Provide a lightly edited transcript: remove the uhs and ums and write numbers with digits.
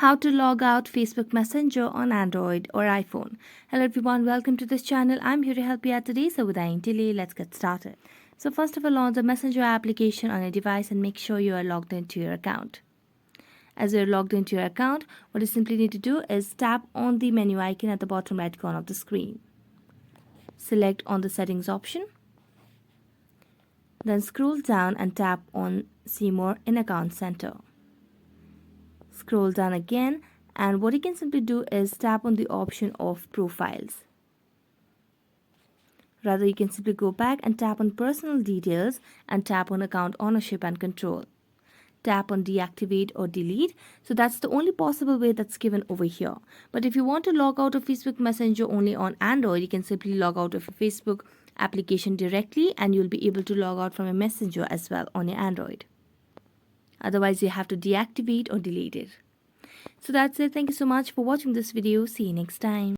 How to log out Facebook Messenger on Android or iPhone. Hello everyone, welcome to this channel. I'm here to help you out today. So without any delay, let's get started. So first of all, launch the Messenger application on your device and make sure you are logged into your account. As you're logged into your account, what you simply need to do is tap on the menu icon at the bottom right corner of the screen. Select on the settings option. Then scroll down and tap on See More in Account Center. Scroll down again, and what you can simply do is tap on the option of Profiles. Rather, you can simply go back and tap on Personal Details and tap on Account Ownership and Control. Tap on Deactivate or Delete. So that's the only possible way that's given over here. But if you want to log out of Facebook Messenger only on Android, you can simply log out of your Facebook application directly and you'll be able to log out from a Messenger as well on your Android. Otherwise, you have to deactivate or delete it. So that's it. Thank you so much for watching this video. See you next time.